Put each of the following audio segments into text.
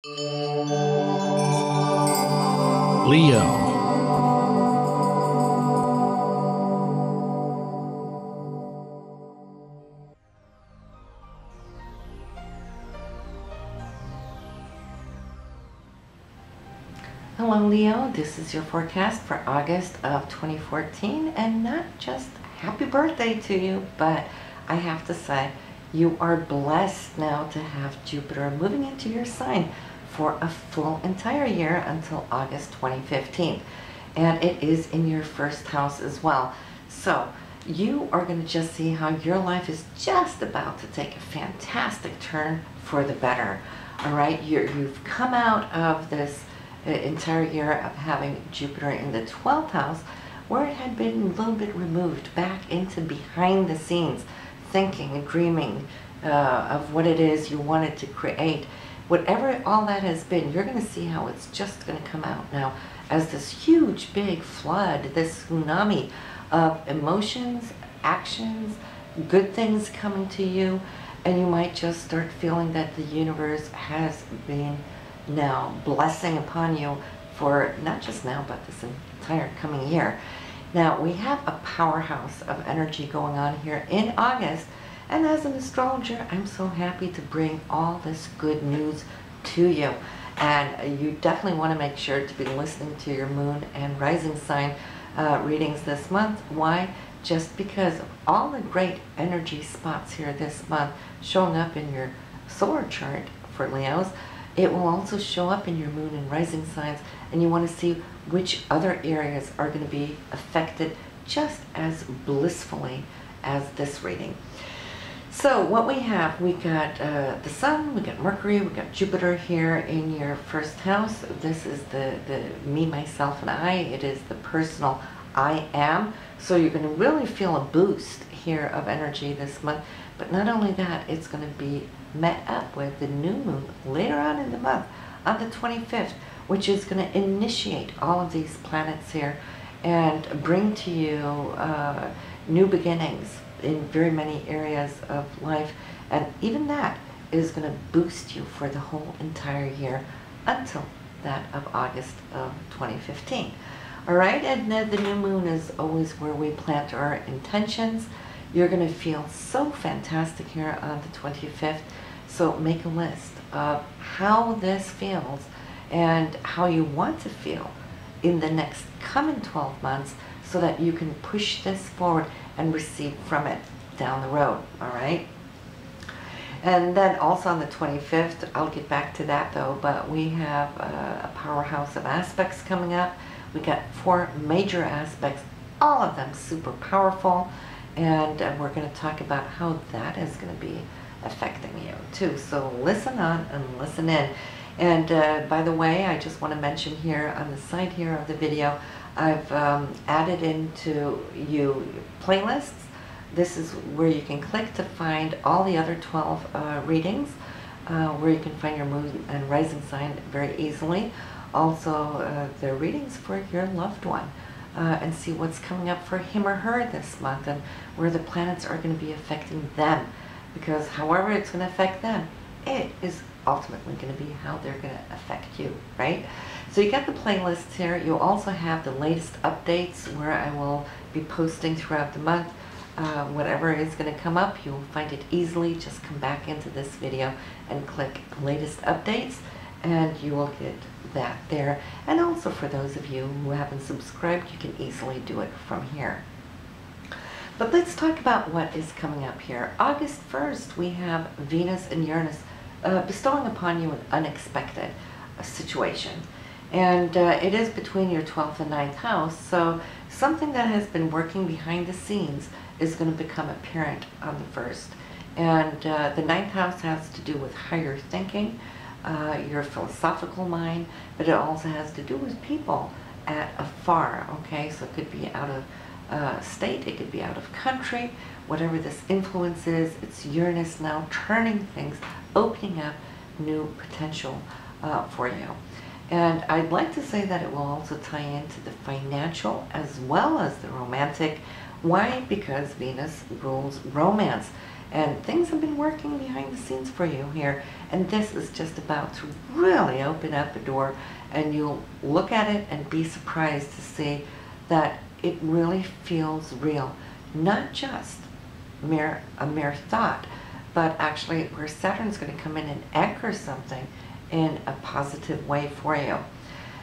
Leo. Hello Leo, this is your forecast for August of 2014, and not just happy birthday to you, but I have to say you are blessed now to have Jupiter moving into your sign for a full entire year until August 2015, and it is in your first house as well. So you are going to just see how your life is just about to take a fantastic turn for the better. All right, you've come out of this entire year of having Jupiter in the 12th house, where it had been a little bit removed back into behind the scenes, thinking and dreaming of what it is you wanted to create. Whatever all that has been, you're going to see how it's just going to come out now as this huge big flood, this tsunami of emotions, actions, good things coming to you, and you might just start feeling that the universe has been now blessing upon you for not just now but this entire coming year. Now we have a powerhouse of energy going on here in August, and as an astrologer I'm so happy to bring all this good news to you. And you definitely want to make sure to be listening to your moon and rising sign readings this month. Why? Just because of all the great energy spots here this month showing up in your solar chart for Leos. It will also show up in your moon and rising signs, and you want to see which other areas are going to be affected just as blissfully as this reading. So what we have, we got the Sun, we got Mercury, we got Jupiter here in your first house. This is the me, myself, and I. It is the personal I am. So you're going to really feel a boost here of energy this month. But not only that, it's going to be met up with the new moon later on in the month on the 25th, which is going to initiate all of these planets here and bring to you new beginnings in very many areas of life. And even that is going to boost you for the whole entire year until that of August of 2015. All right, and the new moon is always where we plant our intentions. You're going to feel so fantastic here on the 25th. So make a list of how this feels and how you want to feel in the next coming 12 months so that you can push this forward and receive from it down the road. All right. And then also on the 25th, I'll get back to that though, but we have a powerhouse of aspects coming up. We got 4 major aspects, all of them super powerful. And we're going to talk about how that is going to be affecting you too. So listen on and listen in. And by the way, I just want to mention here on the side here of the video, I've added into you playlists. This is where you can click to find all the other 12 readings, where you can find your moon and rising sign very easily. Also, the readings for your loved one. And see what's coming up for him or her this month and where the planets are going to be affecting them. Because however it's going to affect them, it is ultimately going to be how they're going to affect you, right? So you got the playlists here. You also have the latest updates where I will be posting throughout the month. Whatever is going to come up, you'll find it easily. Just come back into this video and click latest updates, and you will get that there. And also for those of you who haven't subscribed, you can easily do it from here. But let's talk about what is coming up here. August 1st, we have Venus and Uranus bestowing upon you an unexpected situation. And it is between your 12th and 9th house, so something that has been working behind the scenes is going to become apparent on the 1st. And the 9th house has to do with higher thinking, your philosophical mind, but it also has to do with people at afar, okay? So it could be out of state, it could be out of country, whatever this influence is. It's Uranus now turning things, opening up new potential for you. And I'd like to say that it will also tie into the financial as well as the romantic. Why? Because Venus rules romance. And things have been working behind the scenes for you here. And this is just about to really open up a door, and you'll look at it and be surprised to see that it really feels real. Not just a mere thought, but actually where Saturn's going to come in and anchor something in a positive way for you.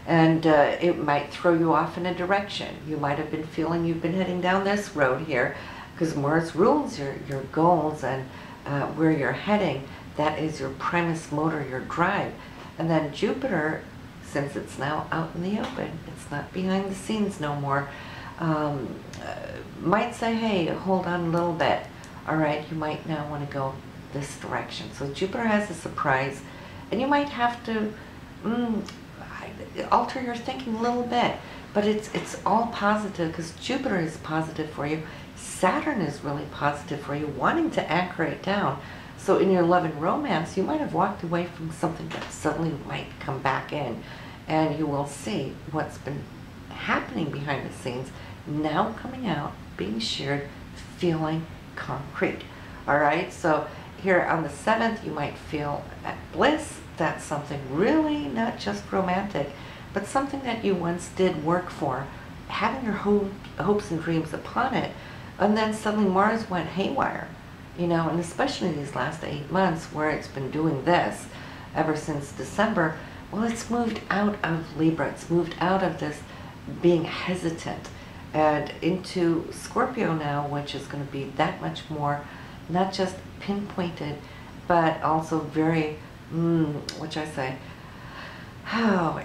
And it might throw you off in a direction. You might have been feeling you've been heading down this road here, because Mars rules your goals and where you're heading. That is your primus motor, your drive. And then Jupiter, since it's now out in the open, it's not behind the scenes no more, might say, hey, hold on a little bit. All right, you might now want to go this direction. So Jupiter has a surprise, and you might have to alter your thinking a little bit. But it's all positive, because Jupiter is positive for you. Saturn is really positive for you, wanting to anchor it down. So in your love and romance, you might have walked away from something that suddenly might come back in, and you will see what's been happening behind the scenes now coming out, being shared, feeling concrete. All right, so here on the 7th, you might feel at bliss. That's something really not just romantic, but something that you once did work for, having your hopes and dreams upon it, and then suddenly Mars went haywire, you know, and especially these last 8 months where it's been doing this ever since December. Well, it's moved out of Libra. It's moved out of this being hesitant and into Scorpio now, which is going to be that much more, not just pinpointed, but also very, what should I say,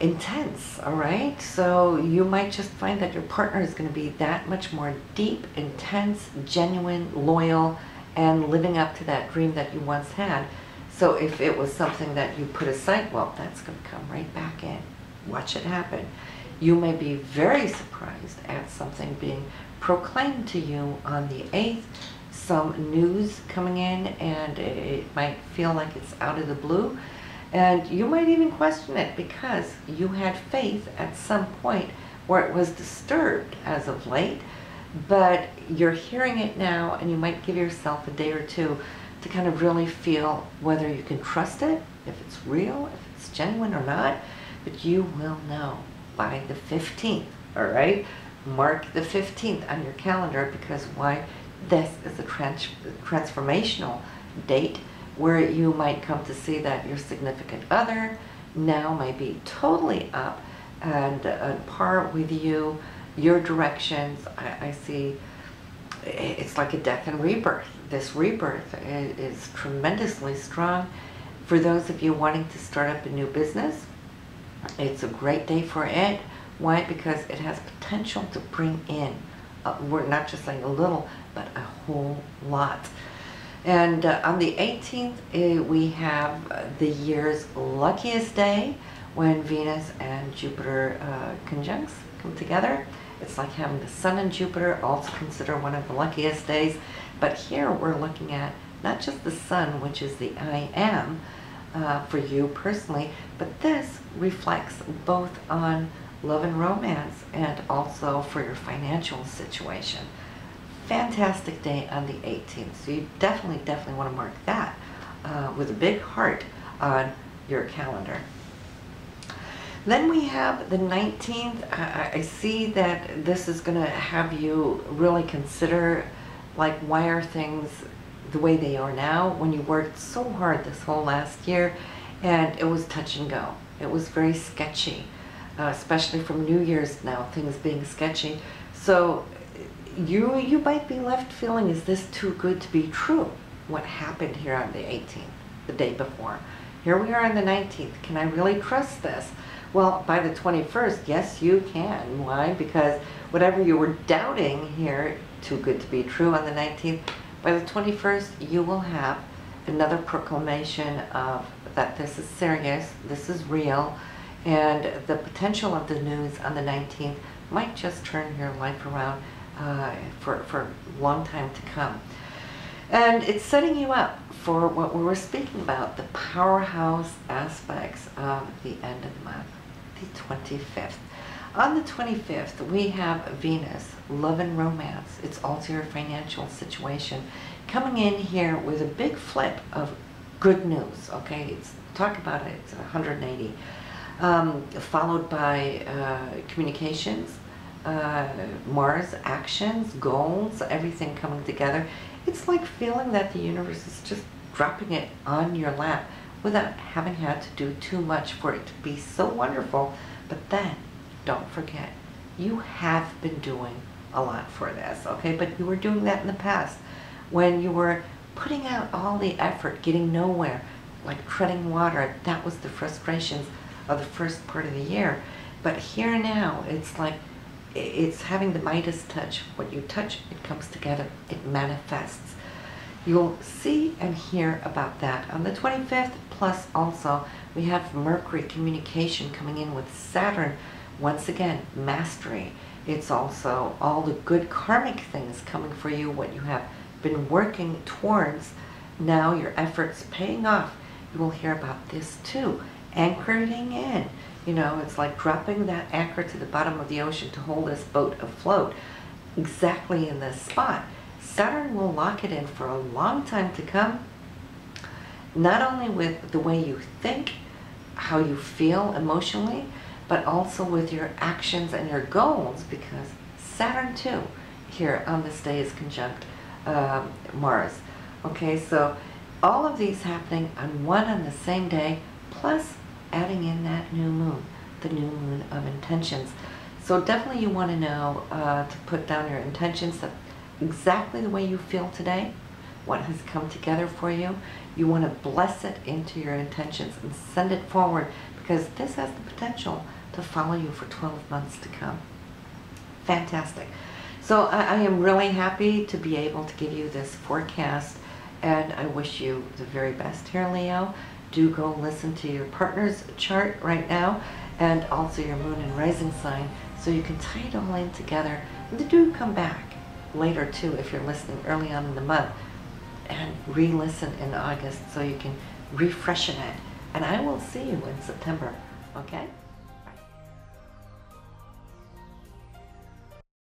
intense, all right? So you might just find that your partner is going to be that much more deep, intense, genuine, loyal, and living up to that dream that you once had. So if it was something that you put aside, well, that's going to come right back in. Watch it happen. You may be very surprised at something being proclaimed to you on the 8th, some news coming in, and it might feel like it's out of the blue. And you might even question it because you had faith at some point where it was disturbed as of late, but you're hearing it now, and you might give yourself a day or two to kind of really feel whether you can trust it, if it's real, if it's genuine or not. But you will know by the 15th, all right? Mark the 15th on your calendar, because why? This is a transformational date where you might come to see that your significant other now might be totally up and on par with you, your directions. I see it's like a death and rebirth. This rebirth is tremendously strong. For those of you wanting to start up a new business, it's a great day for it. Why? Because it has potential to bring in, we're not just saying a little, but a whole lot. And on the 18th, we have the year's luckiest day, when Venus and Jupiter conjuncts, come together. It's like having the Sun and Jupiter, also considered one of the luckiest days. But here we're looking at not just the Sun, which is the I am for you personally, but this reflects both on love and romance and also for your financial situation. Fantastic day on the 18th. So you definitely want to mark that with a big heart on your calendar. Then we have the 19th. I see that this is going to have you really consider, like, why are things the way they are now when you worked so hard this whole last year and it was touch and go. It was very sketchy, especially from New Year's now, things being sketchy. So you might be left feeling, is this too good to be true? What happened here on the 18th, the day before? Here we are on the 19th. Can I really trust this? Well, by the 21st, yes, you can. Why? Because whatever you were doubting here, too good to be true on the 19th, by the 21st, you will have another proclamation of that this is serious, this is real, and the potential of the news on the 19th might just turn your life around for a long time to come. And it's setting you up for what we were speaking about, the powerhouse aspects of the end of the month, the 25th. On the 25th, we have Venus, love and romance. It's also your financial situation coming in here with a big flip of good news. Okay, talk about it. It's 180, followed by communications, Mars, actions, goals, everything coming together. It's like feeling that the universe is just dropping it on your lap without having had to do too much for it to be so wonderful. But then, don't forget, you have been doing a lot for this, okay? But you were doing that in the past when you were putting out all the effort, getting nowhere, like treading water. That was the frustrations of the first part of the year. But here now, it's like, it's having the Midas touch. What you touch, it comes together, it manifests. You'll see and hear about that on the 25th, plus also we have Mercury communication coming in with Saturn. Once again, mastery. It's also all the good karmic things coming for you, what you have been working towards. Now your efforts paying off. You will hear about this too. Anchoring in. You know, it's like dropping that anchor to the bottom of the ocean to hold this boat afloat. Exactly in this spot. Saturn will lock it in for a long time to come. Not only with the way you think, how you feel emotionally, but also with your actions and your goals, because Saturn too here on this day is conjunct Mars. Okay, so all of these happening on one and the same day, plus adding in that new moon, the new moon of intentions. So definitely you want to know to put down your intentions, that exactly the way you feel today, what has come together for you. You want to bless it into your intentions and send it forward, because this has the potential to follow you for 12 months to come. Fantastic. So I am really happy to be able to give you this forecast, and I wish you the very best here, Leo. Do go listen to your partner's chart right now, and also your moon and rising sign, so you can tie it all in together. And do come back later too if you're listening early on in the month, and re-listen in August so you can refreshen it. And I will see you in September, okay?